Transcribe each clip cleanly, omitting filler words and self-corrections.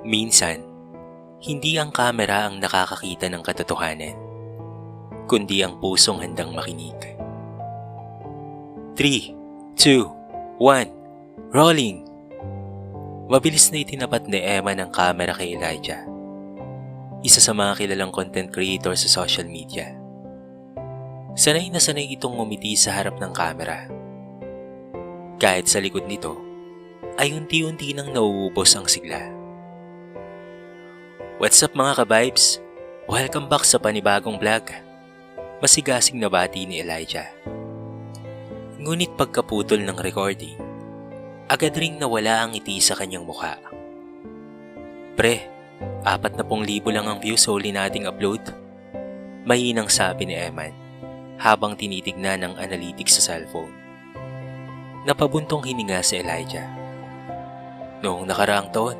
Minsan, hindi ang kamera ang nakakakita ng katotohanan, kundi ang pusong handang makinig. 3, 2, 1, rolling! Mabilis na itinapat ni Emma ng kamera kay Elijah, isa sa mga kilalang content creator sa social media. Sanay na sanay itong ngumiti sa harap ng kamera. Kahit sa likod nito, ay unti-unti nang nauubos ang sigla. What's up mga ka-vibes? Welcome back sa panibagong vlog. Masigasig na bati ni Elijah. Ngunit pagkaputol ng recording, agad ring nawala ang ngiti sa kanyang mukha. Pre, 40,000 lang ang views sa huli nating upload. Mahinang sabi ni Eman habang tinitignan ang analytics sa cellphone. Napabuntong hininga si Elijah. Noong nakaraang taon,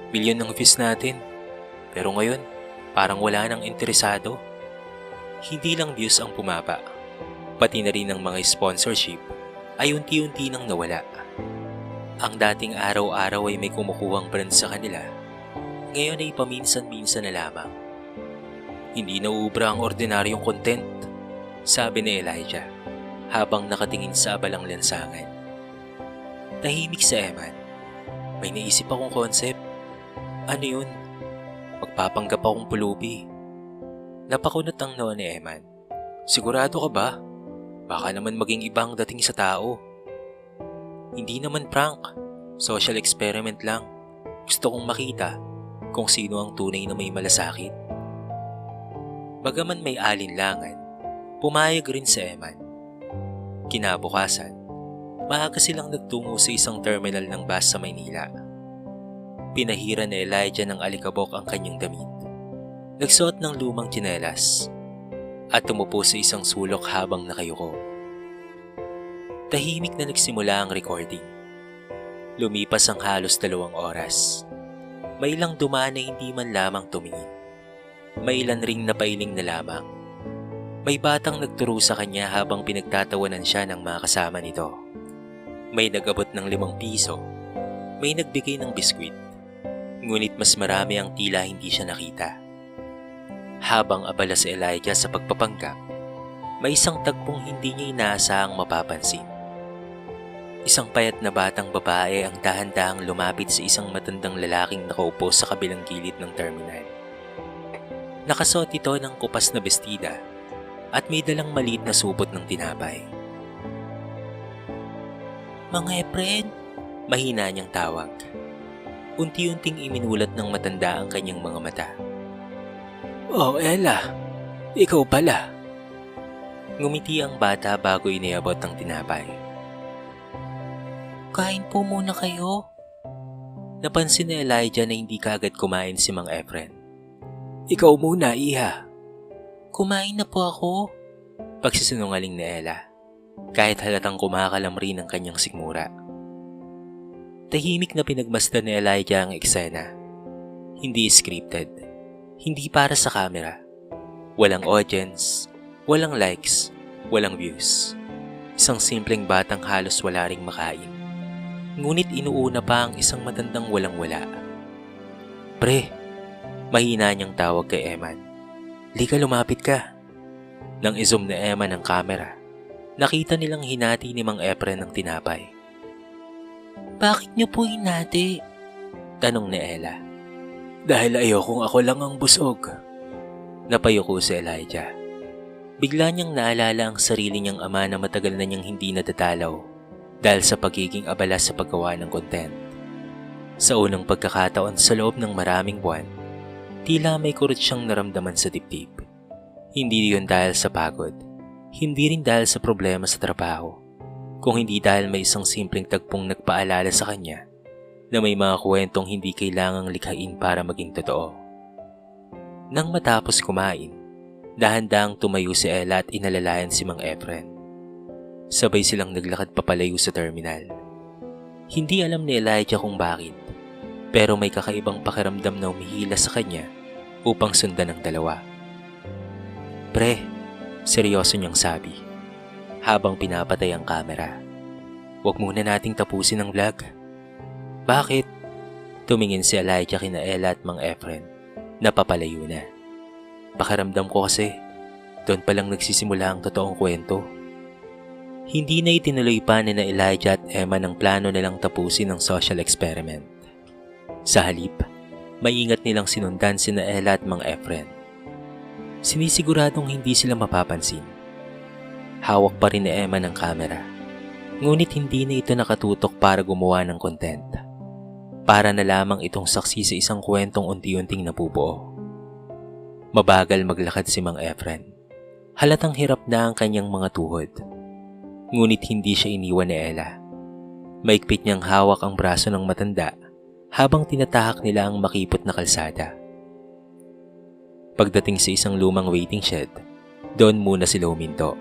milyon ng views natin. Pero ngayon, parang wala nang interesado. Hindi lang views ang pumaba, pati na rin ang mga sponsorship ay unti-unti nang nawala. Ang dating araw-araw ay may kumukuhang brand sa kanila, ngayon ay paminsan-minsan na lamang. Hindi nauubra ang ordinaryong content, sabi ni Elijah habang nakatingin sa abalang lansangan. Tahimik sa Eman. May naisip akong concept. Ano yun? Magpapanggap akong pulubi. Napakunot ang noo ni Eman. Sigurado ka ba? Baka naman maging ibang dating sa tao. Hindi naman prank. Social experiment lang. Gusto kong makita kung sino ang tunay na may malasakit. Bagaman may alinlangan, pumayag rin si Eman. Kinabukasan, maaga silang nagtungo sa isang terminal ng bus sa Maynila. Pinahira ni Elijah ng alikabok ang kanyang damit. Nagsuot ng lumang tsinelas at tumupo sa isang sulok habang nakayuko. Tahimik na nagsimula ang recording. Lumipas ang halos 2 oras. May ilang dumaan na hindi man lamang tumingin. May ilan ring napailing na lamang. May batang nagturo sa kanya habang pinagtatawanan siya ng mga kasama nito. May nag-abot ng 5 piso. May nagbigay ng biskwit. Ngunit mas marami ang tila hindi siya nakita. Habang abala si Elijah sa pagpapanggap, may isang tagpong hindi niya inaasahang mapapansin. Isang payat na batang babae ang dahan-dahang lumapit sa isang matandang lalaking nakaupo sa kabilang gilid ng terminal. Nakasuot ito ng kupas na bestida at may dalang maliit na supot ng tinapay. Mga Efren, mahina niyang tawag. Unti-unting iminulat ng matanda ang kanyang mga mata. Oh, Ella, ikaw pala. Ngumiti ang bata bago iniabot ang tinapay. Kain po muna kayo. Napansin ni Elijah na hindi kaagad kumain si Mang Efren. Ikaw muna, iha. Kumain na po ako. Pagsisinungaling ni Ella, kahit halatang kumakalam rin ang kanyang sikmura. Tahimik na pinagmasdan ni Elijah ang eksena. Hindi scripted. Hindi para sa camera. Walang audience, walang likes, walang views. Isang simpleng batang halos wala ring makain. Ngunit inuuna pa ang isang matandang walang-wala. Pre, mahina niyang tawag kay Eman. Lika, lumapit ka. Nang i-zoom ni Eman ang camera, nakita nilang hinati ni Mang Efren ng tinapay. Bakit niyo po hinati? Tanong ni Ella. Dahil ayokong ako lang ang busog. Napayuko si Elijah. Bigla niyang naalala ang sarili niyang ama na matagal na niyang hindi natatalaw dahil sa pagiging abala sa paggawa ng content. Sa unang pagkakataon sa loob ng maraming buwan, tila may kurot siyang naramdaman sa dibdib. Hindi yun dahil sa pagod, hindi rin dahil sa problema sa trabaho, kung hindi dahil may isang simpleng tagpong nagpaalala sa kanya na may mga kwentong hindi kailangang likhain para maging totoo. Nang matapos kumain, dahan-dahang tumayo si Ella at inalalayan si Mang Efren. Sabay silang naglakad papalayo sa terminal. Hindi alam ni Elijah kung bakit, pero may kakaibang pakiramdam na umihila sa kanya upang sundan ang dalawa. Pre, seryoso niyang sabi habang pinapatay ang kamera. Huwag muna nating tapusin ang vlog. Bakit? Tumingin si Elijah kina Ella at Mang Efren. Napapalayo na. Pakiramdam ko kasi, doon palang nagsisimula ang totoong kwento. Hindi na itinuloy pa ni na Elijah at Emma ng plano nilang tapusin ang social experiment. Sa halip, maingat nilang sinundan sina Ella at Mang Efren. Sinisiguradong hindi sila mapapansin. Hawak pa rin ni Emma ng kamera. Ngunit hindi na ito nakatutok para gumawa ng content. Para na lamang itong saksi sa isang kwentong unti-unting nabubuo. Mabagal maglakad si Mang Efren. Halatang hirap na ang kanyang mga tuhod. Ngunit hindi siya iniwan ni Ella. Maigpit niyang hawak ang braso ng matanda habang tinatahak nila ang makipot na kalsada. Pagdating sa isang lumang waiting shed, doon muna sila huminto.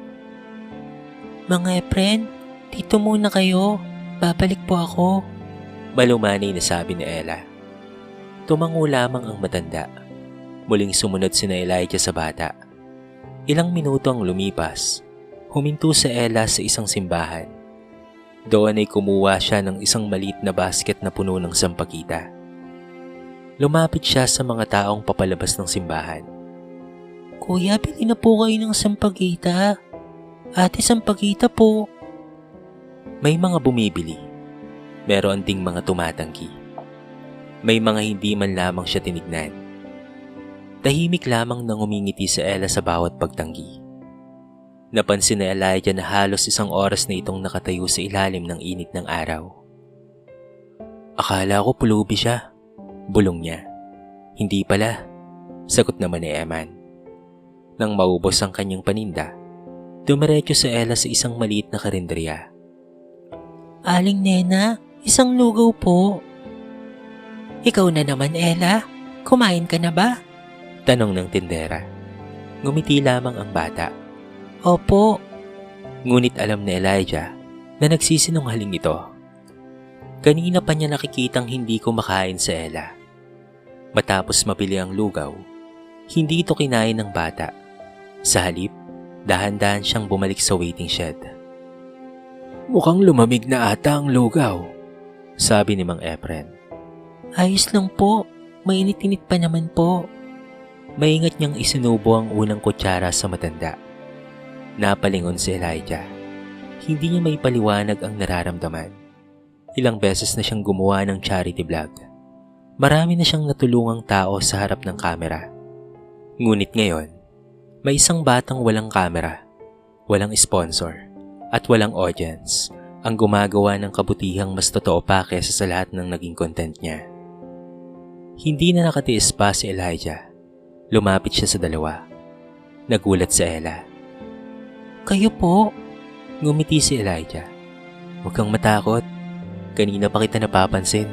Mga Efren, dito muna kayo. Babalik po ako. Malumanay na sabi ni Ella. Tumango lamang ang matanda. Muling sumunod sina Elijah sa bata. Ilang minuto ang lumipas. Huminto si Ella sa isang simbahan. Doon ay kumuha siya ng isang maliit na basket na puno ng sampagita. Lumapit siya sa mga taong papalabas ng simbahan. Kuya, bili na po kayo ng sampagita. Ate, sampagita po. May mga bumibili. Meron ding mga tumatanggi. May mga hindi man lamang siya tinignan. Tahimik lamang nang umingiti si Ella sa bawat pagtanggi. Napansin ni Elijah na halos isang oras na itong nakatayo sa ilalim ng init ng araw. Akala ko pulubi siya. Bulong niya. Hindi pala. Sagot naman ni Eman. Nang maubos ang kanyang paninda, dumiretso si Ella sa isang maliit na karinderya. Aling Nena, isang lugaw po. Ikaw na naman, Ella. Kumain ka na ba? Tanong ng tindera. Ngumiti lamang ang bata. Opo. Ngunit alam ni Elijah na nagsisinungaling ito. Kanina pa niya nakikitang hindi kumakain si Ella. Matapos mabili ang lugaw, hindi ito kinain ng bata. Sa halip, dahan-dahan siyang bumalik sa waiting shed. Mukhang lumamig na ata ang lugaw, sabi ni Mang Efren. Ayos lang po, mainit-init pa naman po. Maingat niyang isinubo ang unang kutsara sa matanda. Napalingon si Elijah. Hindi niya maipaliwanag ang nararamdaman. Ilang beses na siyang gumawa ng charity vlog. Marami na siyang natulungang tao sa harap ng kamera. Ngunit ngayon, may isang batang walang kamera, walang sponsor, at walang audience ang gumagawa ng kabutihang mas totoo pa kaysa sa lahat ng naging content niya. Hindi na nakatiis pa si Elijah. Lumapit siya sa dalawa. Nagulat si Ella. Kayo po? Ngumiti si Elijah. Huwag kang matakot. Kanina pa kita napapansin.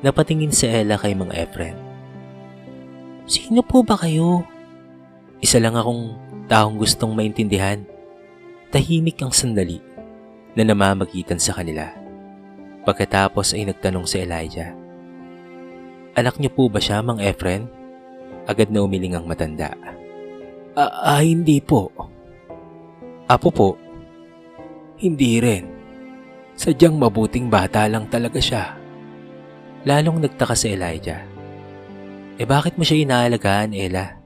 Napatingin si Ella kay Mang Efren. Sino po ba kayo? Isa lang akong taong gustong maintindihan. Tahimik ang sandali na namamagitan sa kanila. Pagkatapos ay nagtanong si Elijah. Anak niyo po ba siya, Mang Efren? Agad na umiling ang matanda. Hindi po. Apo po? Hindi rin. Sadyang mabuting bata lang talaga siya. Lalong nagtaka si Elijah. Bakit mo siya inaalagaan, Ella?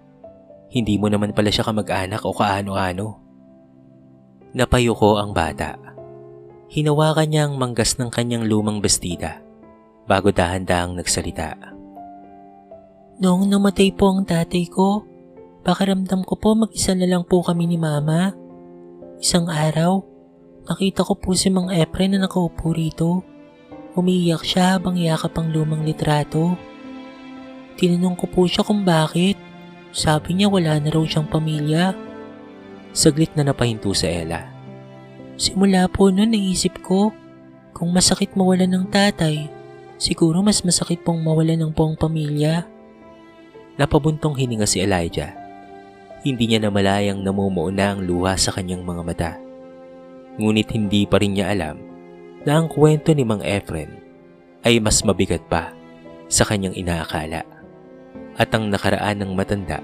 Hindi mo naman pala siya kamag-anak o kaano-ano. Napayuko ang bata. Hinawakan niya ang manggas ng kanyang lumang bestida bago dahan-dahang nagsalita. Noong namatay po ang tatay ko, pakiramdam ko po mag-isa na lang po kami ni Mama. Isang araw, nakita ko po si Mang Efren na nakaupo rito. Umiiyak siya habang yakap ang lumang litrato. Tinanong ko po siya kung bakit. Sabi niya wala na raw siyang pamilya. Saglit na napahinto sa Ella. Simula po noon naisip ko, kung masakit mawalan ng tatay, siguro mas masakit pong mawalan ng buong pamilya. Napabuntong hininga si Elijah. Hindi niya namalayang namumuo na ang luha sa kanyang mga mata. Ngunit hindi pa rin niya alam na ang kwento ni Mang Efren ay mas mabigat pa sa kanyang inaakala. At ang nakaraan ng matanda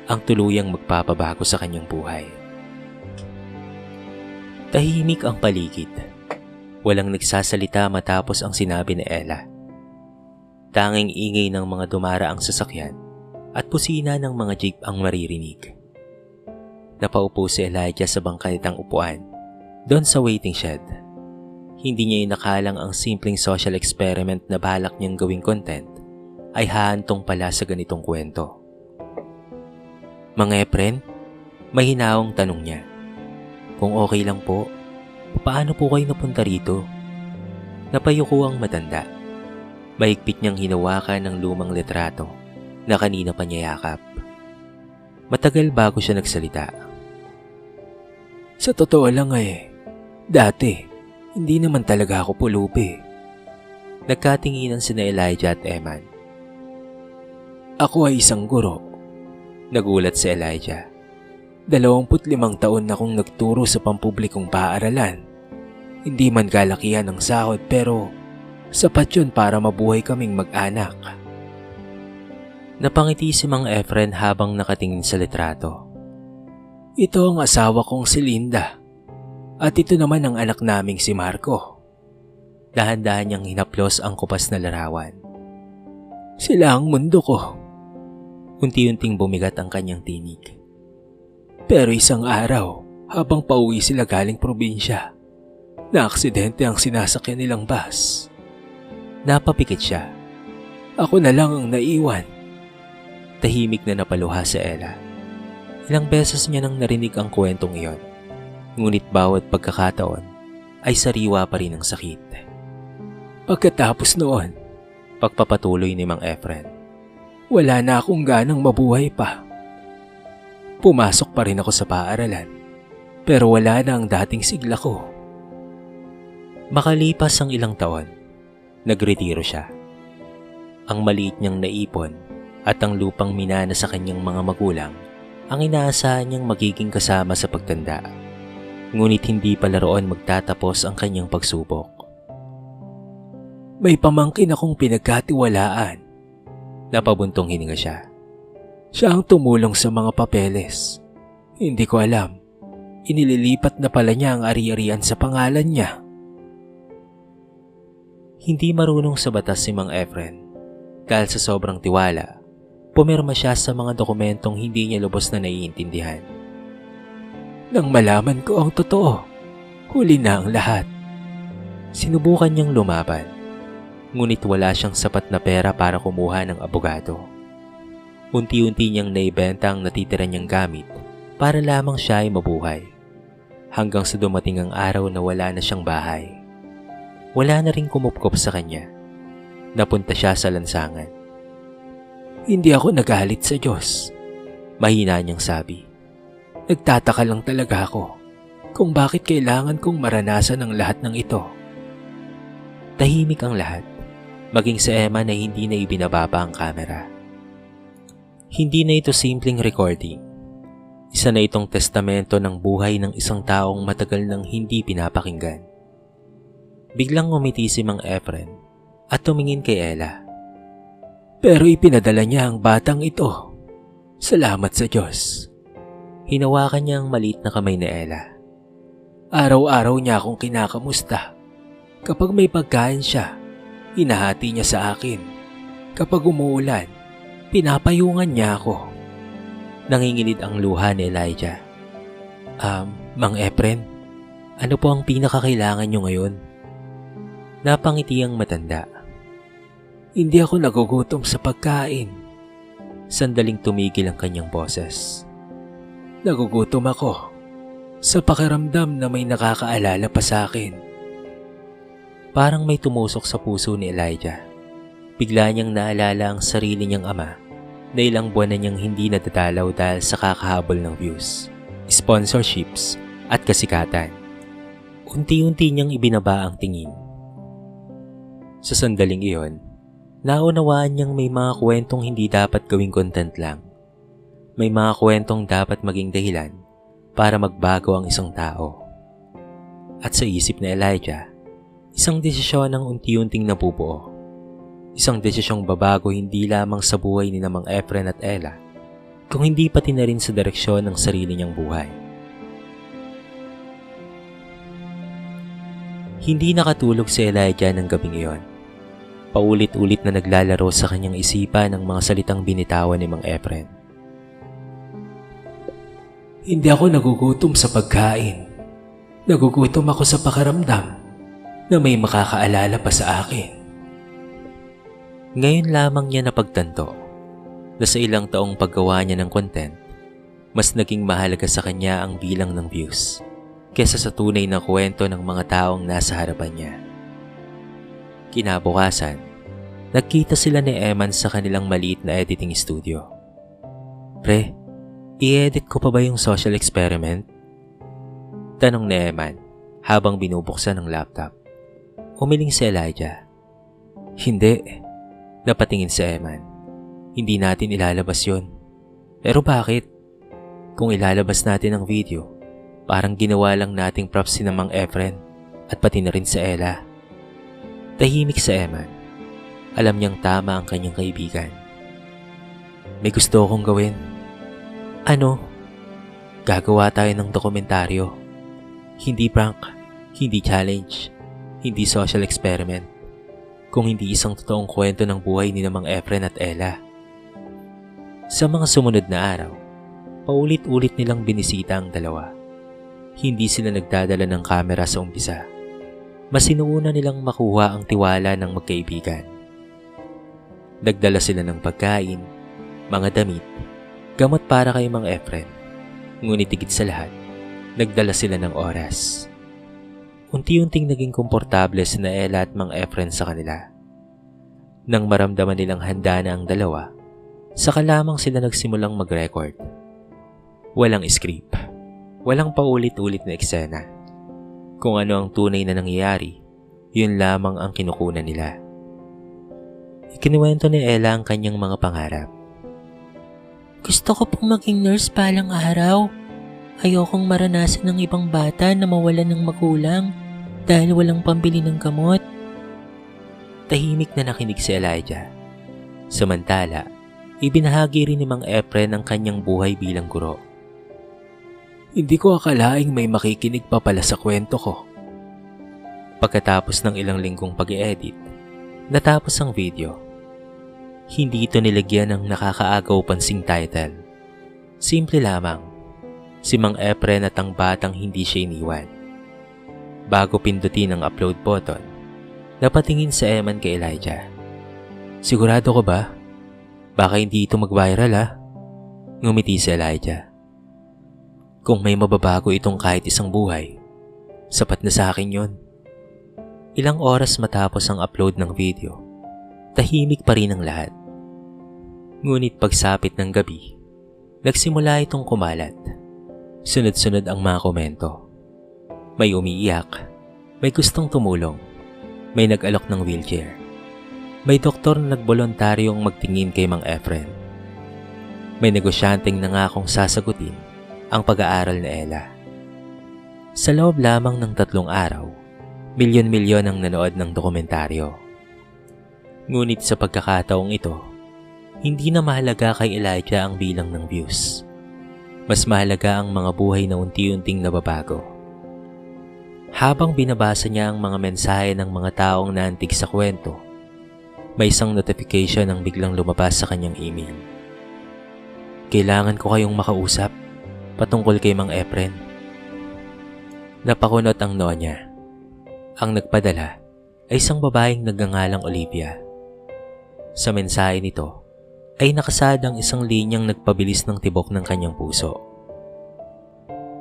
ang tuluyang magpapabago sa kanyang buhay. Tahimik ang paligid. Walang nagsasalita matapos ang sinabi ni Ella. Tanging ingay ng mga dumaraang sasakyan at pusina ng mga jeep ang maririnig. Napaupo si Elijah sa bangkalitang upuan doon sa waiting shed. Hindi niya inakalang ang simpleng social experiment na balak niyang gawing content ay hahantong pala sa ganitong kwento. Mga Efren, may hinaong tanong niya. Kung okay lang po, paano po kayo napunta rito? Napayuko ang matanda. Mahigpit niyang hinawakan ng lumang litrato na kanina pa niya yakap. Matagal bago siya nagsalita. Sa totoo lang dati, hindi naman talaga ako pulubi. Nagkatinginan sina Elijah at Eman. Ako ay isang guro. Nagulat si Elijah. 25 taon na akong nagturo sa pampublikong paaralan. Hindi man kalakihan ng sahod pero sapat yun para mabuhay kaming mag-anak. Napangiti si Mang Efren habang nakatingin sa litrato. Ito ang asawa kong si Linda. At ito naman ang anak naming si Marco. Dahan-dahan niyang hinaplos ang kupas na larawan. Sila ang mundo ko. Unti-unting bumigat ang kanyang tinig. Pero isang araw, habang pauwi sila galing probinsya, naaksidente ang sinasakyan nilang bus. Napapikit siya. Ako na lang ang naiwan. Tahimik na napaluha si Ella. Ilang beses niya nang narinig ang kwentong iyon. Ngunit bawat pagkakataon ay sariwa pa rin ang sakit. Pagkatapos noon, pagpapatuloy ni Mang Efren, wala na akong ganang mabuhay pa. Pumasok pa rin ako sa paaralan, pero wala na ang dating sigla ko. Makalipas ang ilang taon, nagretiro siya. Ang maliit niyang naipon at ang lupang minana sa kanyang mga magulang ang inaasahan niyang magiging kasama sa pagtanda. Ngunit hindi pala roon magtatapos ang kanyang pagsubok. May pamangkin akong pinagkatiwalaan. Napabuntong hininga siya. Siya ang tumulong sa mga papeles. Hindi ko alam. Inililipat na pala niya ang ari-arian sa pangalan niya. Hindi marunong sa batas si Mang Efren. Dahil sa sobrang tiwala, pumirma siya sa mga dokumentong hindi niya lubos na naiintindihan. Nang malaman ko ang totoo, huli na ang lahat. Sinubukan niyang lumaban, ngunit wala siyang sapat na pera para kumuha ng abogado. Unti-unti niyang naibenta ang natitira niyang gamit para lamang siya ay mabuhay. Hanggang sa dumating ang araw na wala na siyang bahay. Wala na ring kumupkop sa kanya. Napunta siya sa lansangan. Hindi ako nagalit sa Diyos, mahina niyang sabi. Nagtataka lang talaga ako kung bakit kailangan kong maranasan ang lahat ng ito. Tahimik ang lahat, maging si Emma na hindi na ibinababa ang kamera. Hindi na ito simpleng recording. Isa na itong testamento ng buhay ng isang taong matagal nang hindi pinapakinggan. Biglang ngumiti si Mang Efren at tumingin kay Ella. Pero ipinadala niya ang batang ito. Salamat sa Diyos. Hinawakan niya ang maliit na kamay ni Ella. Araw-araw niya akong kinakamusta. Kapag may pagkain siya, hinahati niya sa akin. Kapag umuulan, pinapayungan niya ako. Nanginginid ang luha ni Elijah. Mang Efren, ano po ang pinakakailangan niyo ngayon? Napangiti ang matanda. Hindi ako nagugutom sa pagkain. Sandaling tumigil ang kanyang boses. Nagugutom ako sa pakiramdam na may nakakaalala pa sa akin. Parang may tumusok sa puso ni Elijah. Bigla niyang naalala ang sarili niyang ama na ilang buwan na niyang hindi nadadalaw dahil sa kakahabol ng views, sponsorships at kasikatan. Unti-unti niyang ibinaba ang tingin. Sa sandaling iyon, naunawaan niyang may mga kwentong hindi dapat gawing content lang. May mga kwentong dapat maging dahilan para magbago ang isang tao. At sa isip ni Elijah, isang desisyon ang unti-unting nabubuo. Isang desisyong babago hindi lamang sa buhay ni Mang Efren at Ella, kung hindi pati na rin sa direksyon ng sarili niyang buhay. Hindi nakatulog si Elijah ng gabing iyon. Paulit-ulit na naglalaro sa kanyang isipan ang mga salitang binitawan ni Mang Efren. Hindi ako nagugutom sa pagkain. Nagugutom ako sa pakiramdam na may makakaalala pa sa akin. Ngayon lamang niya napagtanto na sa ilang taong paggawa niya ng content, mas naging mahalaga sa kanya ang bilang ng views kesa sa tunay na kwento ng mga taong nasa harapan niya. Kinabukasan, nagkita sila ni Eman sa kanilang maliit na editing studio. Pre, i-edit ko pa ba yung social experiment? Tanong ni Eman habang binubuksan ang laptop. Umiling si Elijah. Hindi. Napatingin si Eman. Hindi natin ilalabas yon. Pero bakit? Kung ilalabas natin ang video, parang ginawa lang nating props si Mang Efren at pati na rin si Ella. Tahimik si Eman. Alam niyang tama ang kanyang kaibigan. May gusto akong gawin. Ano? Gagawa tayo ng dokumentaryo. Hindi prank, hindi challenge, hindi social experiment, kung hindi isang totoong kwento ng buhay ni Mang Efren at Ella. Sa mga sumunod na araw, paulit-ulit nilang binisita ang dalawa. Hindi sila nagdadala ng kamera sa umpisa. Mas sinuuna nilang makuha ang tiwala ng magkaibigan. Nagdala sila ng pagkain, mga damit, gamot para kay Mang Efren. Ngunit higit sa lahat, nagdala sila ng oras. Unti-unting naging komportable sina Ella at Mang Efren sa kanila. Nang maramdaman nilang handa na ang dalawa, saka lamang sila nagsimulang mag-record. Walang script, walang paulit-ulit na eksena. Kung ano ang tunay na nangyayari, yun lamang ang kinukunan nila. Ikinuwento ni Ella ang kanyang mga pangarap. Gusto ko pong maging nurse palang araw. Ayokong maranasan ng ibang bata na mawalan ng magulang dahil walang pambili ng gamot. Tahimik na nakinig si Elijah. Samantala, ibinahagi rin ni Mang Efren ang kanyang buhay bilang guro. Hindi ko akalaing may makikinig pa pala sa kwento ko. Pagkatapos ng ilang linggong pag-i-edit, natapos ang video. Hindi ito nilagyan ng nakakaagaw pansing title. Simple lamang, si Mang Efren at ang batang hindi siya iniwan. Bago pindutin ang upload button, napatingin sa Eman kay Elijah. Sigurado ko ba? Baka hindi ito mag-viral ha? Ngumiti si Elijah. Kung may mababago itong kahit isang buhay, sapat na sa akin yon. Ilang oras matapos ang upload ng video, tahimik pa rin ang lahat. Ngunit pagsapit ng gabi, nagsimula itong kumalat. Sunod-sunod ang mga komento. May umiiyak, may gustong tumulong, may nag-alok ng wheelchair. May doktor na nagboluntaryong magtingin kay Mang Efren. May negosyanteng nangakong sasagutin ang pag-aaral ni Ella. Sa loob lamang ng 3 araw, milyon-milyon ang nanood ng dokumentaryo. Ngunit sa pagkakataong ito, hindi na mahalaga kay Elijah ang bilang ng views. Mas mahalaga ang mga buhay na unti-unting nababago. Habang binabasa niya ang mga mensahe ng mga taong naantig sa kwento, may isang notification ang biglang lumabas sa kanyang email. Kailangan ko kayong makausap patungkol kay Mang Efren. Napakunot ang noo niya. Ang nagpadala ay isang babaeng nagngangalang Olivia. Sa mensahe nito ay nakasad ang isang linyang nagpabilis ng tibok ng kanyang puso.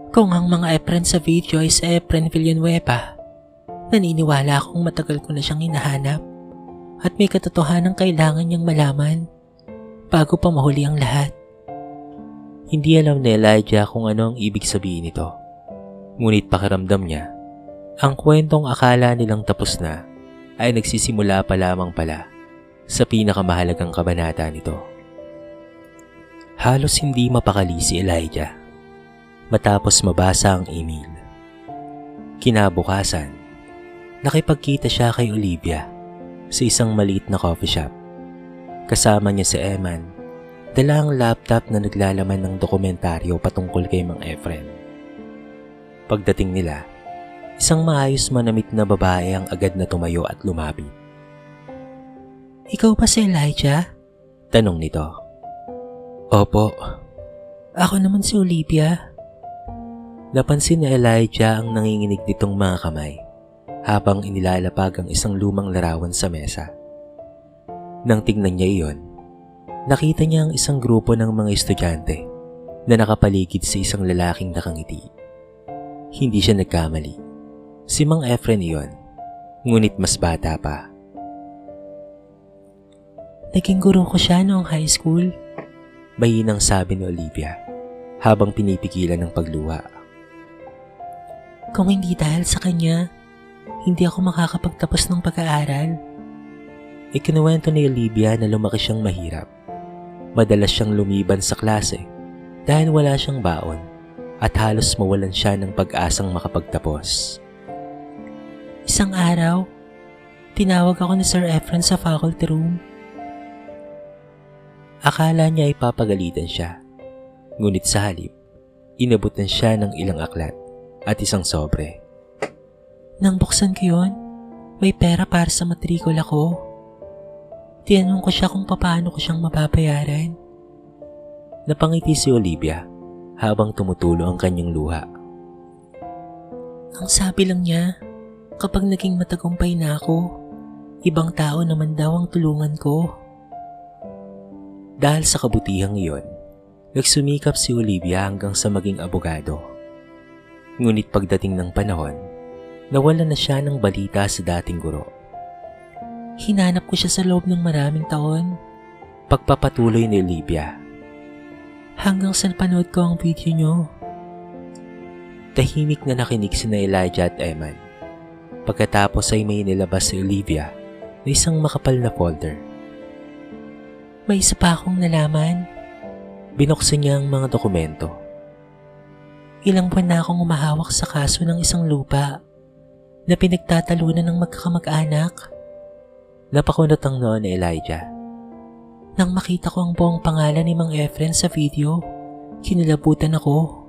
Kung ang Mang Efren sa video ay si Efren Villanueva, naniniwala akong matagal ko na siyang hinahanap at may katotohanang kailangan niyang malaman bago pa mahuli ang lahat. Hindi alam ni Elijah kung ano ang ibig sabihin nito. Ngunit pakiramdam niya, ang kwentong akala nilang tapos na ay nagsisimula pa lamang pala sa pinakamahalagang kabanata nito. Halos hindi mapakali si Elijah matapos mabasa ang email. Kinabukasan, nakipagkita siya kay Olivia sa isang maliit na coffee shop. Kasama niya si Eman, dala ang laptop na naglalaman ng dokumentaryo patungkol kay Mang Efren. Pagdating nila, isang maayos manamit na babae ang agad na tumayo at lumapit. Ikaw ba si Elijah? Tanong nito. Opo. Ako naman si Olivia. Napansin ni Elijah ang nanginginig nitong mga kamay habang inilalapag ang isang lumang larawan sa mesa. Nang tingnan niya iyon, nakita niya ang isang grupo ng mga estudyante na nakapaligid sa isang lalaking nakangiti. Hindi siya nagkamali. Si Mang Efren iyon, ngunit mas bata pa. Naging guro ko siya noong high school, mahinang sabi ni Olivia habang pinipigilan ng pagluha. Kung hindi dahil sa kanya, hindi ako makakapagtapos ng pag-aaral. Ikinuwento ni Olivia na lumaki siyang mahirap. Madalas siyang lumiban sa klase dahil wala siyang baon at halos mawalan siya ng pag-asang makapagtapos. Isang araw, tinawag ako ni Sir Efren sa faculty room. Akala niya ay papagalitan siya, ngunit sa halip, inabutan siya ng ilang aklat at isang sobre. Nang buksan ko yun, may pera para sa matrikula ko. Tinanong ko siya kung paano ko siyang mapapayaran. Napangiti si Olivia habang tumutulo ang kanyang luha. Ang sabi lang niya, kapag naging matagumpay na ako, ibang tao naman daw ang tulungan ko. Dahil sa kabutihang iyon, nagsumikap si Olivia hanggang sa maging abogado. Ngunit pagdating ng panahon, nawala na siya ng balita sa dating guro. Hinanap ko siya sa loob ng maraming taon. Pagpapatuloy ni Olivia. Hanggang sa napanood ko ang video niyo. Tahimik na nakinig sina Elijah at Eman. Pagkatapos ay may nilabas si Olivia na isang makapal na folder. May isa pa akong nalaman. Binuksan niya ang mga dokumento. Ilang buwan na akong umahawak sa kaso ng isang lupa na pinagtatalunan ng magkakamag-anak. Napakunot ang noo ni Elijah. Nang makita ko ang buong pangalan ni Mang Efren sa video, kinilabutan ako.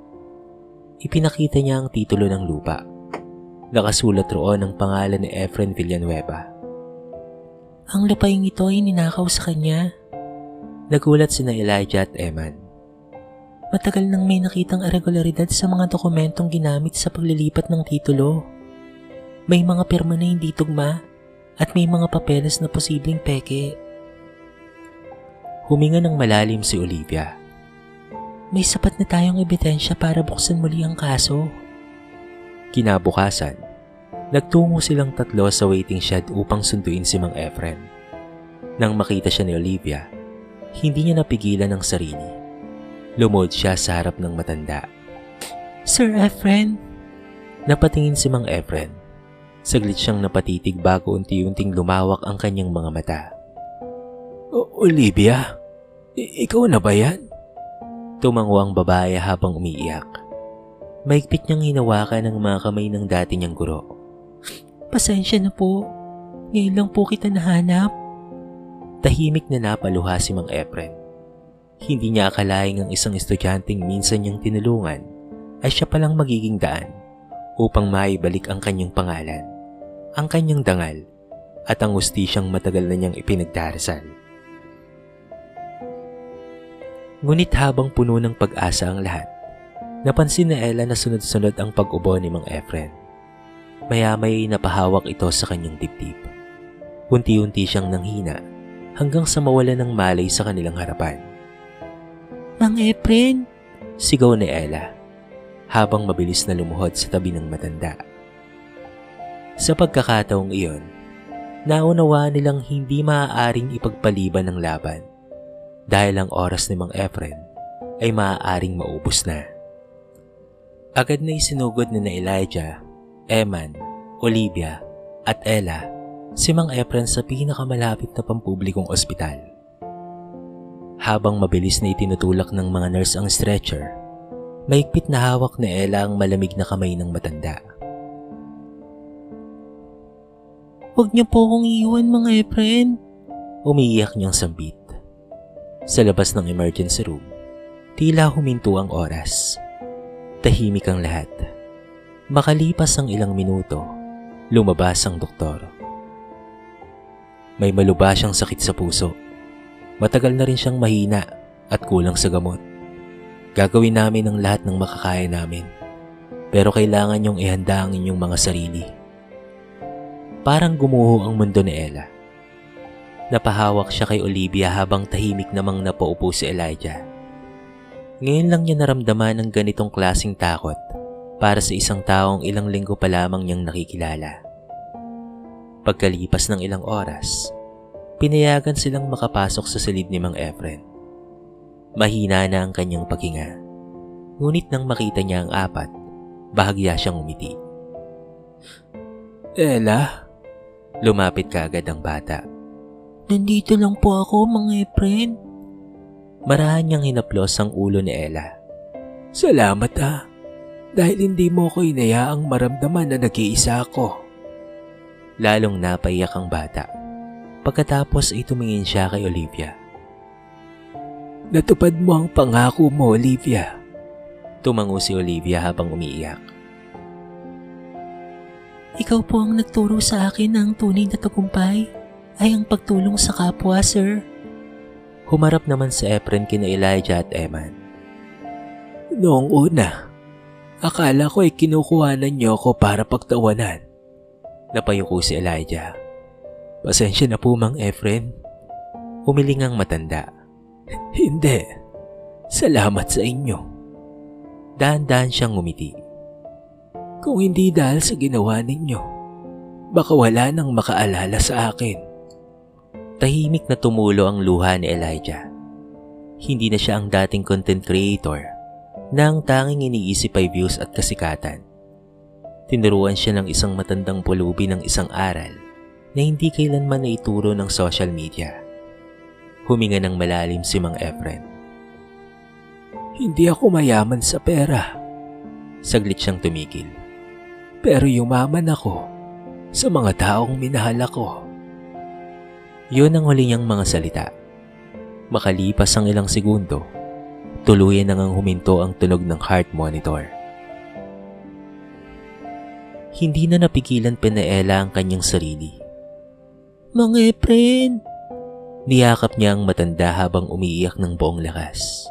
Ipinakita niya ang titulo ng lupa. Nakasulat roon ang pangalan ni Efren Villanueva. Ang lupaing ito ay ninakaw sa kanya. Nagulat sina Elijah at Eman. Matagal nang may nakitang irregularidad sa mga dokumentong ginamit sa paglilipat ng titulo. May mga pirma na hindi tugma at may mga papeles na posibleng peke. Huminga ng malalim si Olivia. May sapat na tayong ebidensya para buksan muli ang kaso. Kinabukasan, nagtungo silang tatlo sa waiting shed upang sunduin si Mang Efren. Nang makita siya ni Olivia, hindi niya napigilan ang sarili. Lumuhod siya sa harap ng matanda. Sir Efren? Napatingin si Mang Efren. Saglit siyang napatitig bago unti-unting lumawak ang kanyang mga mata. Olivia? Ikaw na ba yan? Tumango ang babae habang umiiyak. Maigpit niyang hinawakan ang mga kamay ng dati niyang guro. Pasensya na po. Ngayon lang po kita nahanap. Tahimik na napaluha si Mang Efren. Hindi niya akalaing ang isang estudyanteng minsan niyang tinulungan ay siya palang magiging daan upang maibalik ang kanyang pangalan, ang kanyang dangal, at ang hustisyang matagal na niyang ipinagdarasal. Ngunit habang puno ng pag-asa ang lahat, napansin ni Ella na sunod-sunod ang pag-ubo ni Mang Efren. Maya-may napahawak ito sa kanyang dibdib. Unti-unti siyang nanghina hanggang sa mawala ng malay sa kanilang harapan. Mang Efren! Sigaw ni Ella habang mabilis na lumuhod sa tabi ng matanda. Sa pagkakataong iyon, naunawaan nilang hindi maaaring ipagpaliban ng laban dahil ang oras ni Mang Efren ay maaaring maubos na. Agad na isinugod ni Elijah, Eman, Olivia at Ella si Mang Efren sa pinakamalapit na pampublikong ospital. Habang mabilis na itinutulak ng mga nurse ang stretcher, maigpit na hawak ni Ella ang malamig na kamay ng matanda. Huwag niyo po akong iiwan, Mang Efren. Umiiyak niyang sambit. Sa labas ng emergency room, tila huminto ang oras. Tahimik ang lahat. Makalipas ang ilang minuto, lumabas ang doktor. May malubha siyang sakit sa puso. Matagal na rin siyang mahina at kulang sa gamot. Gagawin namin ang lahat ng makakaya namin. Pero kailangan niyong ihanda ang inyong mga sarili. Parang gumuho ang mundo ni Ella. Napahawak siya kay Olivia habang tahimik namang napaupo si Elijah. Ngayon lang niya naramdaman ang ganitong klaseng takot para sa isang taong ilang linggo pa lamang niyang nakikilala. Pagkalipas ng ilang oras, pinayagan silang makapasok sa silid ni Mang Efren. Mahina na ang kanyang paghinga. Ngunit nang makita niya ang apat, bahagya siyang umiti. Ella? Lumapit kaagad ang bata. Nandito lang po ako, Mang Efren. Marahan niyang hinaplos ang ulo ni Ella. Salamat dahil hindi mo ko inayaang maramdaman na nag-iisa ako. Lalong napaiyak ang bata. Pagkatapos ay tumingin siya kay Olivia. Natupad mo ang pangako mo, Olivia. Tumango si Olivia habang umiiyak. Ikaw po ang nagturo sa akin na ang tunay na tagumpay ay ang pagtulong sa kapwa, sir. Humarap naman si Efren kina Elijah at Eman. Noong una, akala ko ay kinukuhanan niyo ako para pagtawanan. Napayuko si Elijah. Pasensya na po, Mang Efren. Humiling ang matanda. Hindi. Salamat sa inyo. Dahan-dahan siyang ngumiti. Kung hindi dahil sa ginawa ninyo, baka wala nang makaalala sa akin. Tahimik na tumulo ang luha ni Elijah. Hindi na siya ang dating content creator na ang tanging iniisip ay views at kasikatan. Tinuruan siya ng isang matandang pulubi ng isang aral na hindi kailanman naituro ng social media. Huminga ng malalim si Mang Efren. Hindi ako mayaman sa pera. Saglit siyang tumigil. Pero yumaman ako sa mga taong minahal ako. Yun ang huli niyang mga salita. Makalipas ang ilang segundo, tuluyan nang huminto ang tunog ng heart monitor. Hindi na napigilan pa ni Ella ang kanyang sarili. Mang Efren! Niyakap niya ang matanda habang umiiyak ng buong lakas.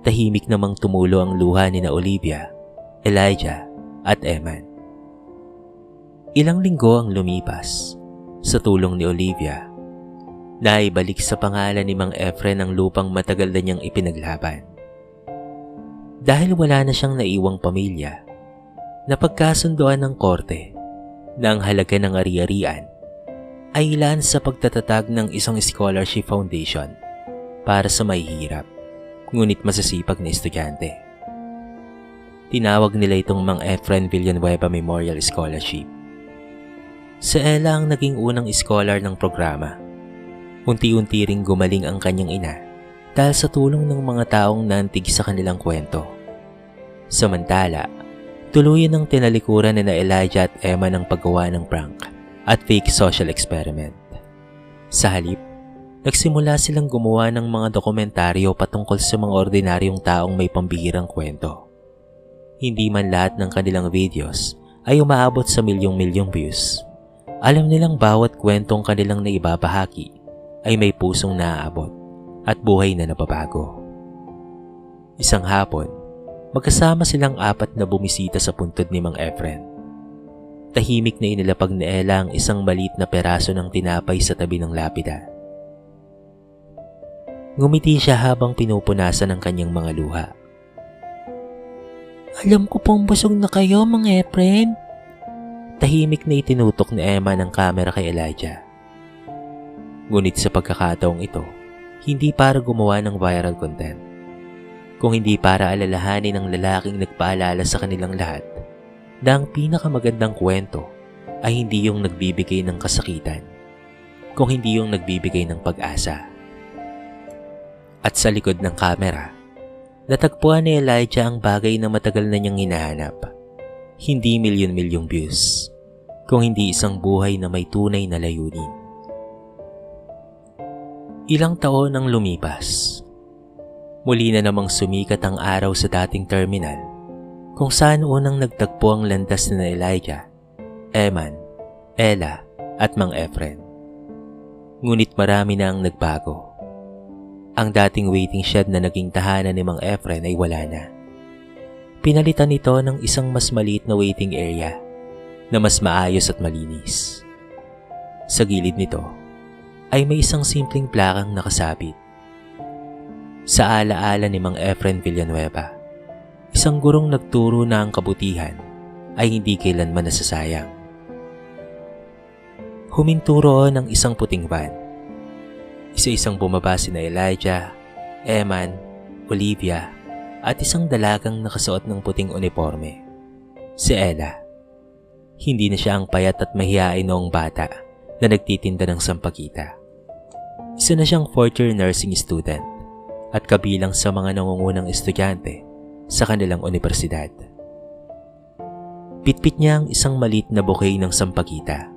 Tahimik namang tumulo ang luha ni na Olivia, Elijah at Eman. Ilang linggo ang lumipas. Sa tulong ni Olivia, naibalik sa pangalan ni Mang Efren ang lupang matagal na niyang ipinaglaban. Dahil wala na siyang naiwang pamilya, napagkasundoan ng korte na ang halaga ng ari-arian ay ilan sa pagtatatag ng isang scholarship foundation para sa mahihirap ngunit masasipag na estudyante. Tinawag nila itong Mang Efren Villanueva Memorial Scholarship. Si Ella ang naging unang scholar ng programa. Unti-unti ring gumaling ang kanyang ina dahil sa tulong ng mga taong naantig sa kanilang kwento. Samantala, tuluyan ng tinalikuran ni na Elijah at Emma ng paggawa ng prank at fake social experiment. Sa halip, nagsimula silang gumawa ng mga dokumentaryo patungkol sa mga ordinaryong taong may pambihirang kwento. Hindi man lahat ng kanilang videos ay umaabot sa milyong-milyong views. Alam nilang bawat kwentong kanilang naibabahagi ay may pusong naaabot at buhay na nababago. Isang hapon, magkasama silang apat na bumisita sa puntod ni Mang Efren. Tahimik na inilapag ni Ella ang isang maliit na peraso ng tinapay sa tabi ng lapida. Ngumiti siya habang pinupunasan ang kanyang mga luha. Alam ko pong busog na kayo, Mang Efren. Tahimik na itinutok ni Emma ng kamera kay Elijah. Ngunit sa pagkakataong ito, hindi para gumawa ng viral content, kung hindi para alalahanin ng lalaking nagpaalala sa kanilang lahat na ang pinakamagandang kwento ay hindi yung nagbibigay ng kasakitan, kung hindi yung nagbibigay ng pag-asa. At sa likod ng kamera, natagpuan ni Elijah ang bagay na matagal na niyang hinahanap. Hindi milyon-milyong views, kung hindi isang buhay na may tunay na layunin. Ilang taon ang lumipas. Muli na namang sumikat ang araw sa dating terminal, kung saan unang nagtagpo ang landas ni Elijah, Eman, Ella at Mang Efren. Ngunit marami na ang nagbago. Ang dating waiting shed na naging tahanan ni Mang Efren ay wala na. Pinalitan ito ng isang mas maliit na waiting area na mas maayos at malinis. Sa gilid nito ay may isang simpleng plakang nakasabit. Sa alaala ni Mang Efren Villanueva, isang gurong nagturo na ang kabutihan ay hindi kailanman nasasayang. Huminto roon ang isang puting van. Isa-isang bumaba sina Elijah, Eman, Olivia, at isang dalagang nakasuot ng puting uniforme. Si Ella. Hindi na siya ang payat at mahiyain noong bata na nagtitinda ng sampagita. Isa na siyang fourth-year nursing student at kabilang sa mga nangungunang estudyante sa kanilang universidad. Pitpit niya ang isang maliit na bouquet ng sampagita.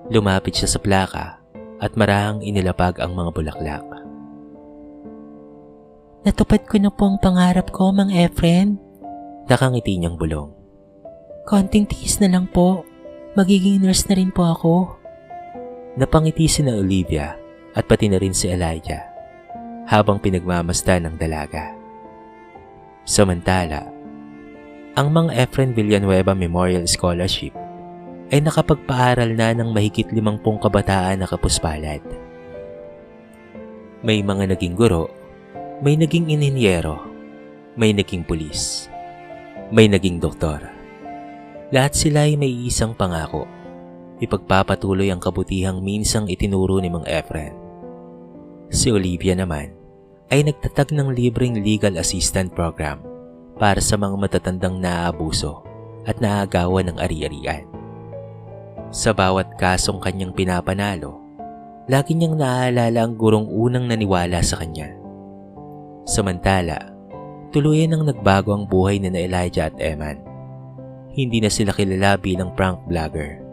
Lumapit siya sa plaka at marahang inilapag ang mga bulaklak. Natupad ko na po ang pangarap ko, Mang Efren. Nakangiti niyang bulong. Konting tiis na lang po. Magiging nurse na rin po ako. Napangiti si na Olivia at pati na rin si Elijah habang pinagmamasdan ng dalaga. Samantala, ang Mang Efren Villanueva Memorial Scholarship ay nakapagpaaral na ng mahigit 50 kabataan na kapuspalad. May mga naging guro, may naging inhinyero, may naging pulis, may naging doktor. Lahat sila ay may isang pangako, ipagpapatuloy ang kabutihang minsang itinuro ni Mang Efren. Si Olivia naman ay nagtatag ng libreng legal assistant program para sa mga matatandang naaabuso at naagawan ng ari-arian. Sa bawat kasong kanyang pinapanalo, lagi niyang naaalala ang gurong unang naniwala sa kanya. Samantala, tuluyan ang nagbago ang buhay ni Elijah at Eman. Hindi na sila kilala bilang prank vlogger.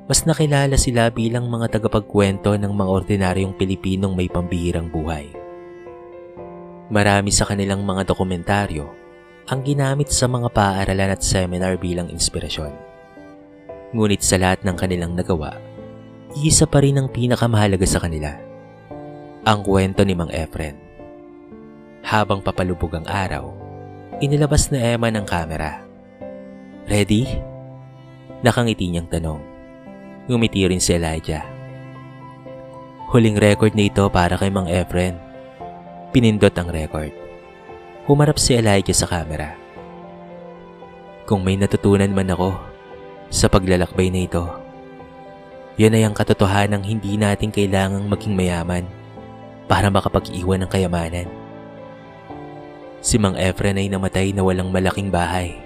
Mas nakilala sila bilang mga tagapagkwento ng mga ordinaryong Pilipinong may pambihirang buhay. Marami sa kanilang mga dokumentaryo ang ginamit sa mga paaralan at seminar bilang inspirasyon. Ngunit sa lahat ng kanilang nagawa, isa pa rin ang pinakamahalaga sa kanila, ang kwento ni Mang Efren. Habang papalubog ang araw, inilabas na Emma ng kamera. Ready? Nakangiti niyang tanong. Ngumiti rin si Elijah. Huling record na ito para kay Mang Efren. Pinindot ang record. Humarap si Elijah sa kamera. Kung may natutunan man ako sa paglalakbay na ito, yan ay ang katotohanang hindi natin kailangang maging mayaman para makapag-iwan ng kayamanan. Si Mang Efren ay namatay na walang malaking bahay,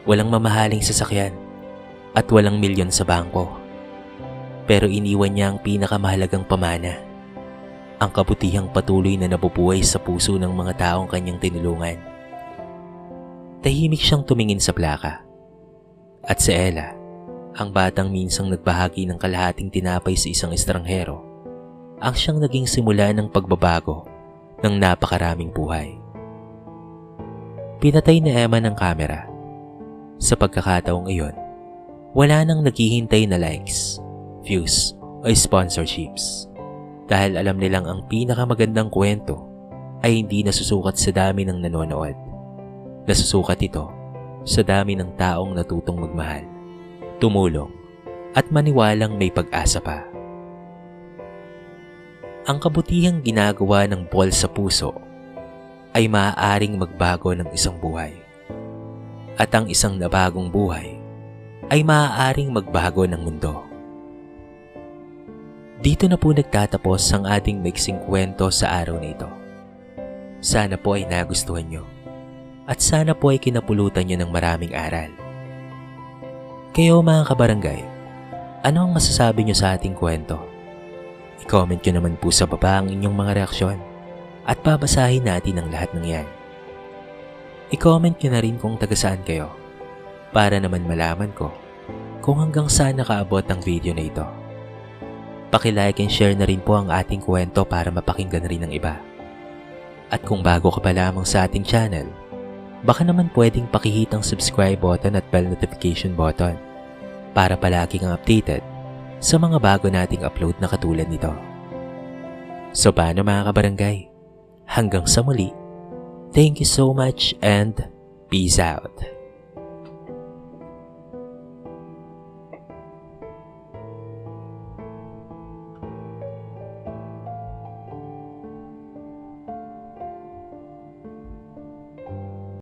walang mamahaling sasakyan, at walang milyon sa bangko. Pero iniwan niya ang pinakamahalagang pamana, ang kabutihang patuloy na nabubuhay sa puso ng mga taong kanyang tinulungan. Tahimik siyang tumingin sa plaka. At si Ella, ang batang minsang nagbahagi ng kalahating tinapay sa isang estranghero, ang siyang naging simula ng pagbabago ng napakaraming buhay. Pinatay ni Emma ng kamera. Sa pagkakataong iyon, wala nang naghihintay na likes, views o sponsorships. Dahil alam nilang ang pinakamagandang kwento ay hindi nasusukat sa dami ng nanonood. Nasusukat ito sa dami ng taong natutong magmahal, tumulong, at maniwalang may pag-asa pa. Ang kabutihang ginagawa ng buwal sa puso ay maaaring magbago ng isang buhay. At ang isang nabagong buhay ay maaaring magbago ng mundo. Dito na po nagtatapos ang ating maiksing kwento sa araw na ito. Sana po ay nagustuhan nyo. At sana po ay kinapulutan nyo ng maraming aral. Kayo mga kabarangay, ano ang masasabi nyo sa ating kwento? I-comment nyo naman po sa baba ang inyong mga reaksyon at babasahin natin ang lahat ng yan. I-comment nyo na rin kung taga saan kayo para naman malaman ko kung hanggang saan nakaabot ang video na ito. Paki-like and share na rin po ang ating kwento para mapakinggan rin ng iba. At kung bago ka pa lamang sa ating channel, baka naman pwedeng pakihit ang subscribe button at bell notification button para palagi kang updated sa mga bago nating upload na katulad nito. So paano mga kabarangay? Hanggang sa muli, thank you so much and peace out.